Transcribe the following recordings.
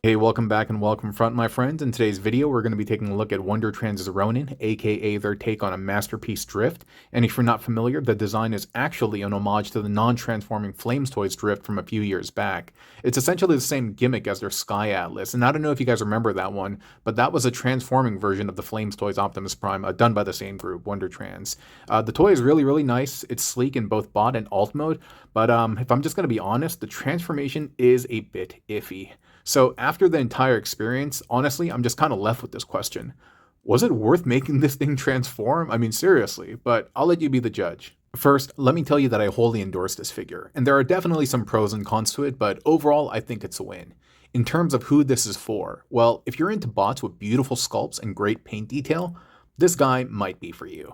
Hey, welcome back and welcome front, my friends. In today's video, we're going to be taking a look at Wonder Trans Ronin, aka their take on a masterpiece Drift. And if you're not familiar, the design is actually an homage to the non-transforming Flames toys Drift from a few years back. It's essentially the same gimmick as their Sky Atlas, and I don't know if you guys remember that one, but that was a transforming version of the Flames toys Optimus Prime, done by the same group, Wonder Trans. The toy is really nice. It's sleek in both bot and alt mode, but if I'm just going to be honest, the transformation is a bit iffy. So after the entire experience, honestly, I'm just kind of left with this question. Was it worth making this thing transform? I mean, seriously, but I'll let you be the judge. First, let me tell you that I wholly endorse this figure, and there are definitely some pros and cons to it, but overall, I think it's a win. In terms of who this is for, well, if you're into bots with beautiful sculpts and great paint detail, this guy might be for you.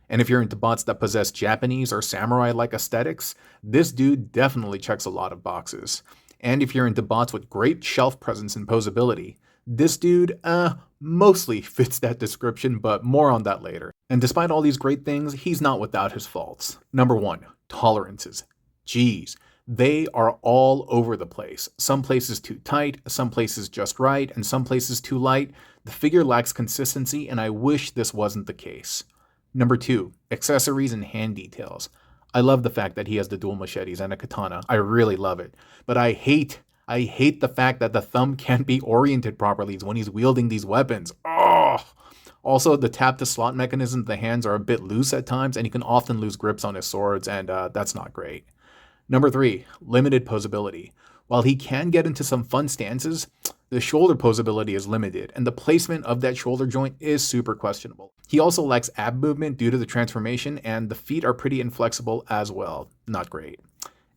And if you're into bots that possess Japanese or samurai-like aesthetics, this dude definitely checks a lot of boxes. And if you're into bots with great shelf presence and posability, this dude, mostly fits that description, but more on that later. And despite all these great things, he's not without his faults. Number one, tolerances. Jeez, they are all over the place. Some places too tight, some places just right, and some places too light. The figure lacks consistency, and I wish this wasn't the case. Number two, accessories and hand details. I love the fact that he has the dual machetes and a katana. I really love it. But I hate the fact that the thumb can't be oriented properly when he's wielding these weapons. Oh! Also, the tap to slot mechanisms of the hands are a bit loose at times, and he can often lose grips on his swords, and that's not great. Number three, limited posability. While he can get into some fun stances, the shoulder posability is limited, and the placement of that shoulder joint is super questionable. He also lacks ab movement due to the transformation, and the feet are pretty inflexible as well. Not great.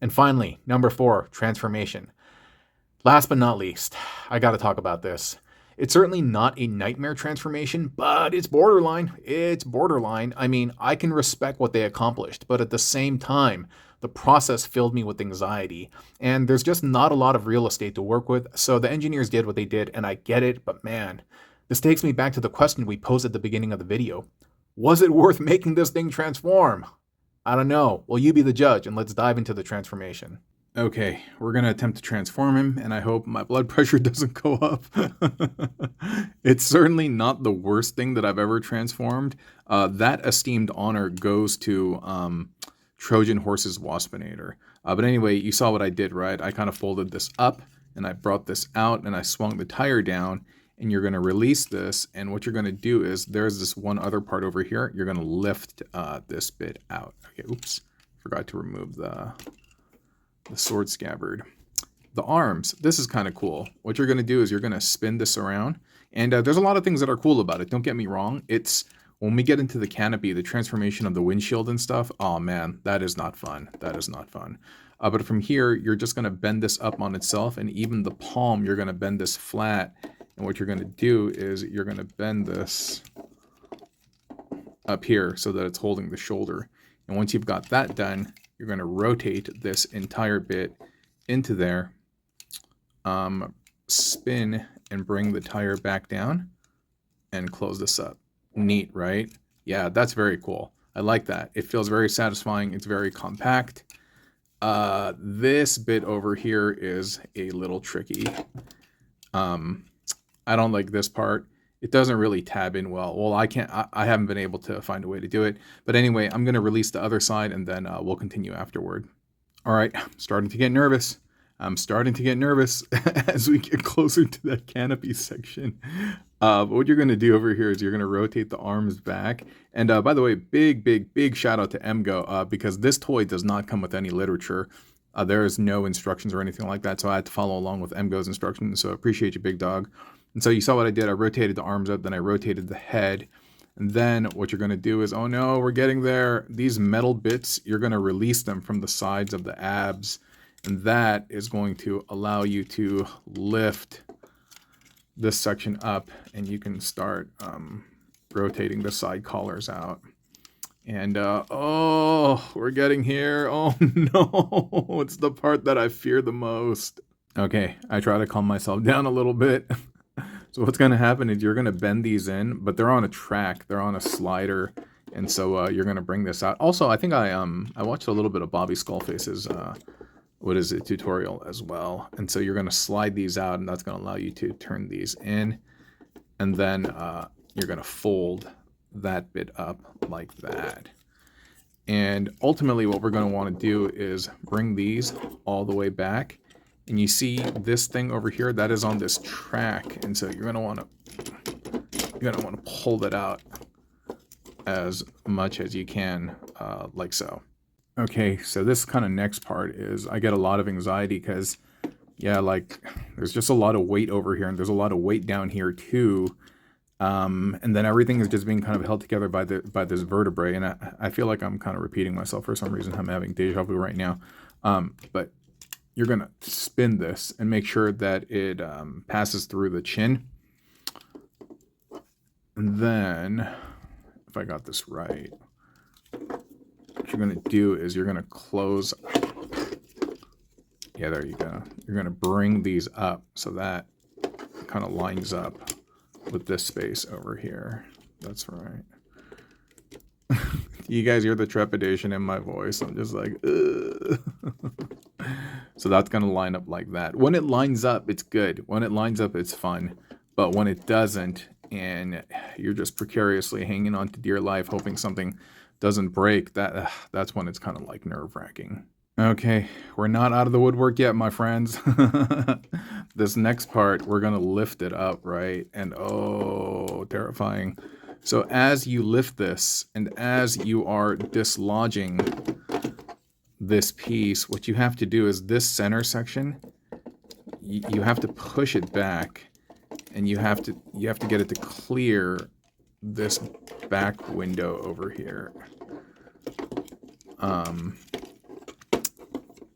And finally, number four, transformation. Last but not least, I gotta talk about this. It's certainly not a nightmare transformation, but it's borderline. It's borderline. I mean, I can respect what they accomplished, but at the same time, the process filled me with anxiety, and there's just not a lot of real estate to work with, so the engineers did what they did, and I get it, but man, this takes me back to the question we posed at the beginning of the video. Was it worth making this thing transform? I don't know. Well, you be the judge, and let's dive into the transformation. Okay, we're going to attempt to transform him, and I hope my blood pressure doesn't go up. It's certainly not the worst thing that I've ever transformed. That esteemed honor goes to Trojan Horse's Waspinator. But anyway, you saw what I did, right? I kind of folded this up, and I brought this out, and I swung the tire down, and you're going to release this, and what you're going to do is, there's this one other part over here. You're going to lift this bit out. Okay, oops. Forgot to remove the sword scabbard. The arms, this is kind of cool. What you're going to do is you're going to spin this around, and there's a lot of things that are cool about it. Don't get me wrong. It's when we get into the canopy, the transformation of the windshield and stuff, oh man, that is not fun. That is not fun. But from here, you're just going to bend this up on itself, and even the palm, you're going to bend this flat, and what you're going to do is you're going to bend this up here so that it's holding the shoulder. And once you've got that done, you're going to rotate this entire bit into there, spin and bring the tire back down and close this up. Neat, right? Yeah, that's very cool. I like that. It feels very satisfying. It's very compact. This bit over here is a little tricky. I don't like this part. It doesn't really tab in well. Well, I haven't been able to find a way to do it. But anyway, I'm going to release the other side, and then we'll continue afterward. All right, I'm starting to get nervous. I'm starting to get nervous as we get closer to that canopy section. But what you're going to do over here is you're going to rotate the arms back. And by the way, big shout out to MGO, because this toy does not come with any literature. There is no instructions or anything like that, so I had to follow along with MGO's instructions, so I appreciate you, big dog. And so you saw what I did. I rotated the arms up, then I rotated the head. And then what you're going to do is, oh no, we're getting there. These metal bits, you're going to release them from the sides of the abs. And that is going to allow you to lift this section up, and you can start rotating the side collars out. And, oh, we're getting here. Oh no, it's the part that I fear the most. Okay, I try to calm myself down a little bit. So what's going to happen is you're going to bend these in, but they're on a track, they're on a slider, and so you're going to bring this out. Also, I think I watched a little bit of Bobby Skullface's tutorial as well. And so you're going to slide these out, and that's going to allow you to turn these in, and then you're going to fold that bit up like that. And ultimately what we're going to want to do is bring these all the way back, and you see this thing over here that is on this track, and so you're going to want to pull that out as much as you can, like so. Okay, so this kind of next part is I get a lot of anxiety because, yeah, like there's just a lot of weight over here, and there's a lot of weight down here too. And then everything is just being kind of held together by this vertebrae, and I feel like I'm kind of repeating myself for some reason. I'm having deja vu right now. But you're gonna spin this and make sure that it passes through the chin. And then, if I got this right, what you're going to do is you're going to close. Yeah, there you go. You're going to bring these up so that kind of lines up with this space over here. That's right. You guys hear the trepidation in my voice. I'm just like, ugh. So that's going to line up like that. When it lines up, it's good. When it lines up, it's fun. But when it doesn't, and you're just precariously hanging on to dear life, hoping something doesn't break, that's when it's kind of like nerve-wracking. Okay, we're not out of the woodwork yet, my friends. This next part, we're gonna lift it up, right? And oh, terrifying. So as you lift this, and as you are dislodging this piece, what you have to do is this center section, you have to push it back, and you have to get it to clear this back window over here.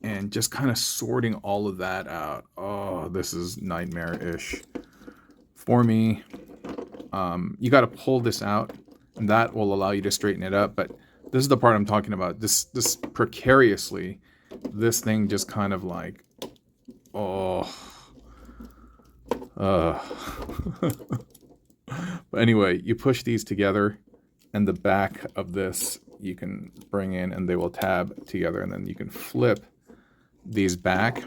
And just kind of sorting all of that out. Oh, this is nightmare-ish for me. You got to pull this out, and that will allow you to straighten it up. But this is the part I'm talking about. This precariously, this thing just kind of like, oh. But anyway, you push these together, and the back of this you can bring in, and they will tab together, and then you can flip these back.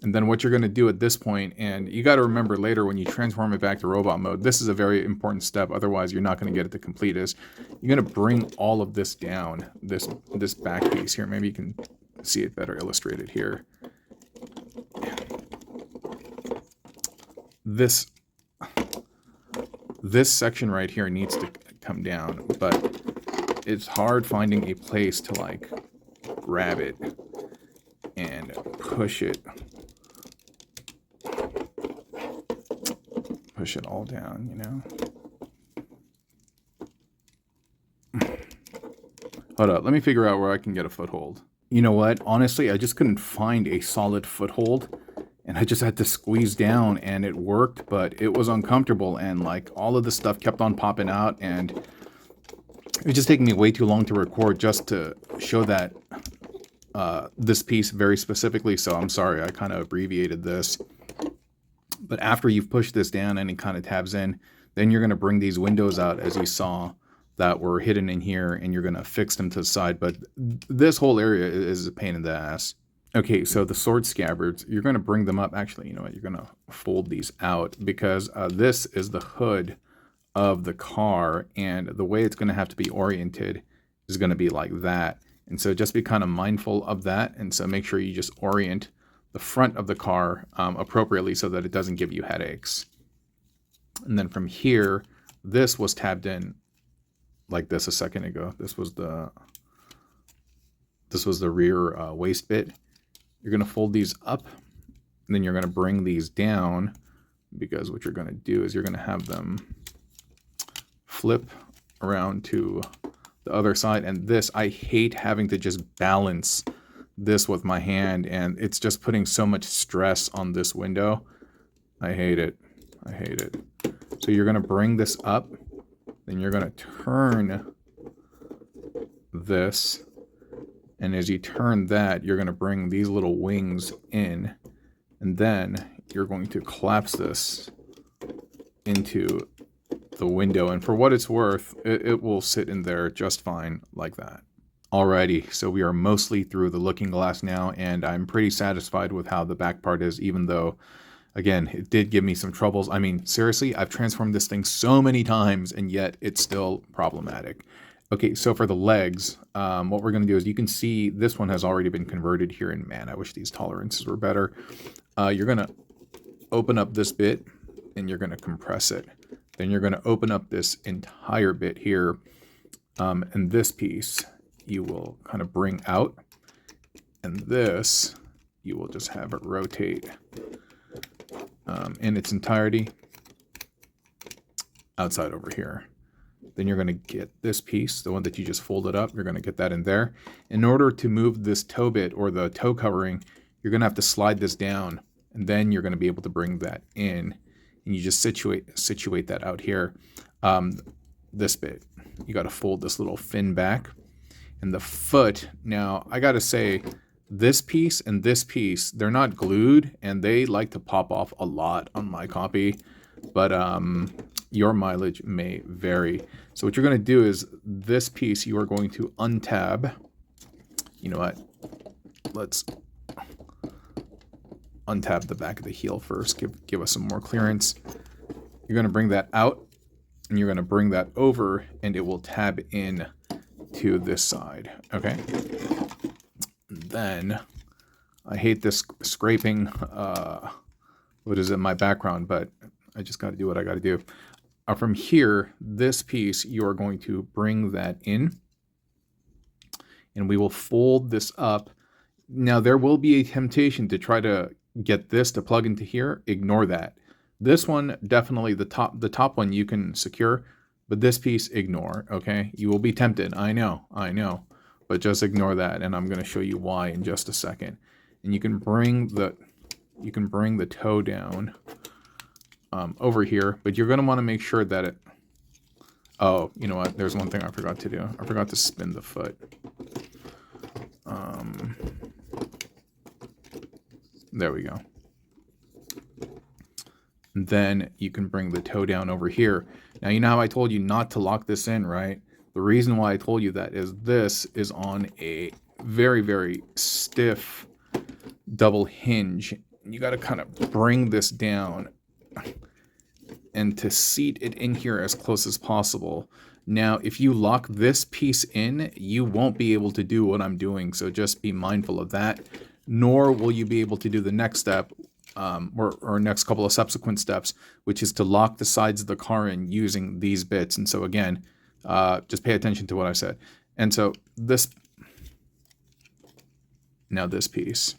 And then what you're going to do at this point, and you got to remember later when you transform it back to robot mode, this is a very important step, otherwise you're not going to get it to complete, is you're going to bring all of this down, this back piece here. Maybe you can see it better illustrated here. This section right here needs to come down, but it's hard finding a place to like grab it and push it all down, you know. Hold up, let me figure out where I can get a foothold. You know what? Honestly, I just couldn't find a solid foothold, and I just had to squeeze down, and it worked, but it was uncomfortable, and like all of the stuff kept on popping out, and it was just taking me way too long to record just to show that this piece very specifically. So I'm sorry, I kind of abbreviated this. But after you've pushed this down and it kind of tabs in, then you're going to bring these windows out, as you saw, that were hidden in here, and you're going to fix them to the side. But this whole area is a pain in the ass. Okay, so the sword scabbards, you're going to bring them up. Actually, you know what? You're going to fold these out, because this is the hood of the car, and the way it's going to have to be oriented is going to be like that. And so just be kind of mindful of that. And so make sure you just orient the front of the car appropriately so that it doesn't give you headaches. And then from here, this was tabbed in like this a second ago. This was the rear waist bit. You're going to fold these up, and then you're going to bring these down, because what you're going to do is you're going to have them flip around to the other side. And this, I hate having to just balance this with my hand, and it's just putting so much stress on this window. I hate it. I hate it. So you're going to bring this up, then you're going to turn this, and as you turn that, you're going to bring these little wings in, and then you're going to collapse this into the window. And for what it's worth, it will sit in there just fine like that. Alrighty, so we are mostly through the looking glass now, and I'm pretty satisfied with how the back part is, even though, again, it did give me some troubles. I mean, seriously, I've transformed this thing so many times, and yet it's still problematic. Okay, so for the legs, what we're going to do is, you can see this one has already been converted here, and man, I wish these tolerances were better. You're going to open up this bit, and you're going to compress it. Then you're going to open up this entire bit here, and this piece you will kind of bring out, and this you will just have it rotate in its entirety outside over here. Then you're going to get this piece, the one that you just folded up, you're going to get that in there. In order to move this toe bit, or the toe covering, you're going to have to slide this down, and then you're going to be able to bring that in, and you just situate that out here. This bit, you got to fold this little fin back. And the foot, now I gotta say, this piece and this piece, they're not glued, and they like to pop off a lot on my copy, but your mileage may vary. So what you're gonna do is, this piece you are going to untab. You know what, let's untab the back of the heel first, give us some more clearance. You're gonna bring that out, and you're gonna bring that over, and it will tab in to this side. Okay, then I hate this scraping what is in my background, but I just got to do what I got to do. From here, this piece, you are going to bring that in, and we will fold this up. Now there will be a temptation to try to get this to plug into here. Ignore that. This one, definitely the top one you can secure, but this piece, ignore, okay? You will be tempted, I know, but just ignore that, and I'm going to show you why in just a second. And you can bring the toe down over here, but you're going to want to make sure that it... Oh, you know what? There's one thing I forgot to do. I forgot to spin the foot. There we go. And then you can bring the toe down over here. Now, you know how I told you not to lock this in, right? The reason why I told you that is this is on a very, very stiff double hinge. You got to kind of bring this down and to seat it in here as close as possible. Now, if you lock this piece in, you won't be able to do what I'm doing, so just be mindful of that. Nor will you be able to do the next step, or next couple of subsequent steps, which is to lock the sides of the car in using these bits. And so again, just pay attention to what I said. And so this piece,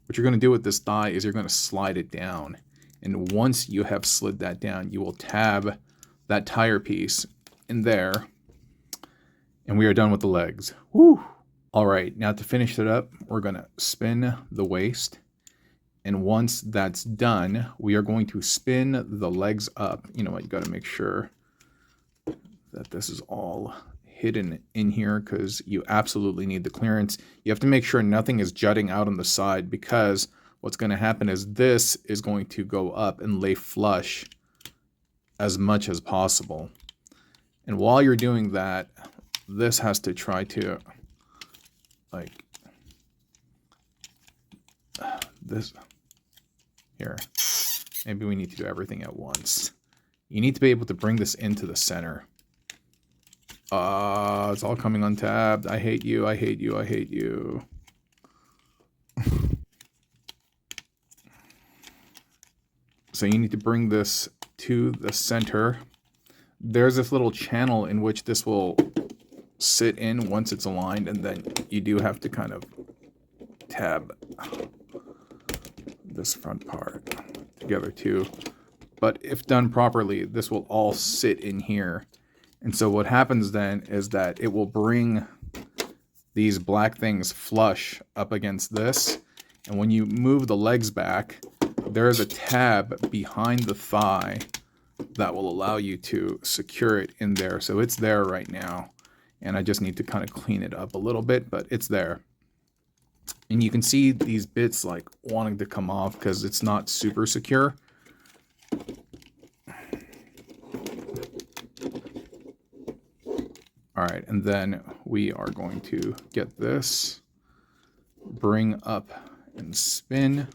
what you're going to do with this thigh is you're going to slide it down. And once you have slid that down, you will tab that tire piece in there, and we are done with the legs. Woo! All right, now to finish it up, we're going to spin the waist. And once that's done, we are going to spin the legs up. You know what? You got to make sure that this is all hidden in here, because you absolutely need the clearance. You have to make sure nothing is jutting out on the side, because what's going to happen is this is going to go up and lay flush as much as possible. And while you're doing that, this has to try to, like, this... Here, maybe we need to do everything at once. You need to be able to bring this into the center. It's all coming untabbed. I hate you, I hate you, I hate you. So you need to bring this to the center. There's this little channel in which this will sit in once it's aligned, and then you do have to kind of tab this front part together too. But if done properly, this will all sit in here. And so what happens then is that it will bring these black things flush up against this. And when you move the legs back, there's a tab behind the thigh that will allow you to secure it in there. So it's there right now. And I just need to kind of clean it up a little bit, but it's there. And you can see these bits like wanting to come off because it's not super secure. All right, and then we are going to get this, bring up and spin.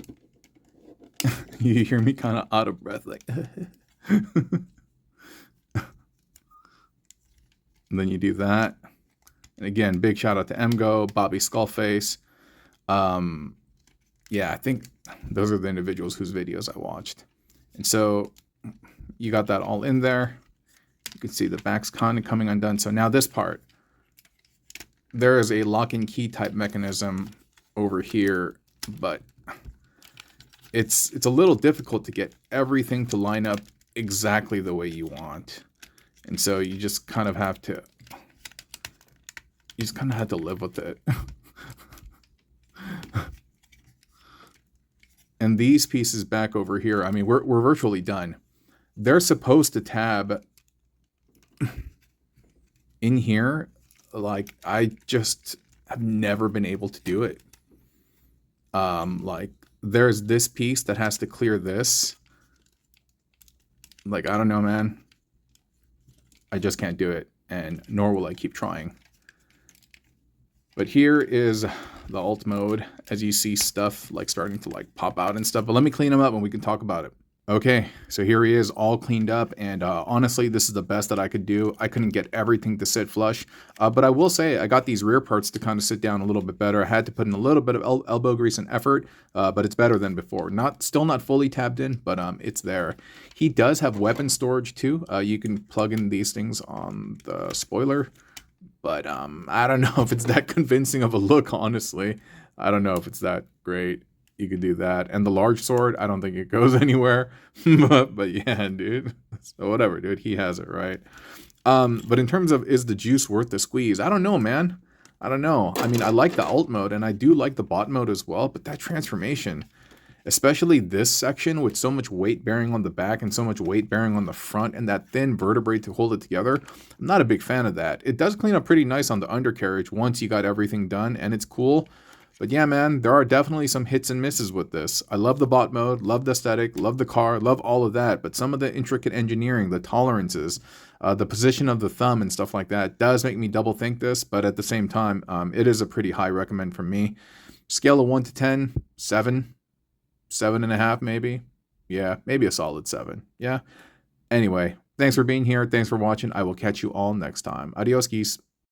You hear me kind of out of breath, like. And then you do that. And again, big shout out to MGO, Bobby Skullface. Yeah, I think those are the individuals whose videos I watched. And so you got that all in there. You can see the back's kind of coming undone. So now this part, there is a lock and key type mechanism over here, but it's a little difficult to get everything to line up exactly the way you want. And so you just kind of have to, live with it. And these pieces back over here, I mean, we're virtually done. They're supposed to tab in here. Like, I just have never been able to do it. Like, there's this piece that has to clear this. Like, I don't know, man. I just can't do it, and nor will I keep trying. But here is the alt mode, as you see stuff like starting to like pop out and stuff. But let me clean them up and we can talk about it. Okay, so here he is all cleaned up, and honestly, this is the best that I could do. I couldn't get everything to sit flush, but I will say I got these rear parts to kind of sit down a little bit better. I had to put in a little bit of elbow grease and effort, but it's better than before. Still not fully tabbed in, but it's there. He does have weapon storage too. You can plug in these things on the spoiler, but I don't know if it's that convincing of a look, honestly. I don't know if it's that great. You could do that. And the large sword, I don't think it goes anywhere. but yeah, dude. So whatever, dude. He has it, right? But in terms of, is the juice worth the squeeze? I don't know, man. I don't know. I mean, I like the alt mode, and I do like the bot mode as well. But that transformation, especially this section with so much weight bearing on the back and so much weight bearing on the front and that thin vertebrae to hold it together, I'm not a big fan of that. It does clean up pretty nice on the undercarriage once you got everything done, and it's cool. But yeah, man, there are definitely some hits and misses with this. I love the bot mode, love the aesthetic, love the car, love all of that. But some of the intricate engineering, the tolerances, the position of the thumb and stuff like that does make me double think this. But at the same time, it is a pretty high recommend from me. Scale of 1 to 10, 7, 7.5 maybe. Yeah, maybe a solid 7. Yeah. Anyway, thanks for being here. Thanks for watching. I will catch you all next time. Adios, geese.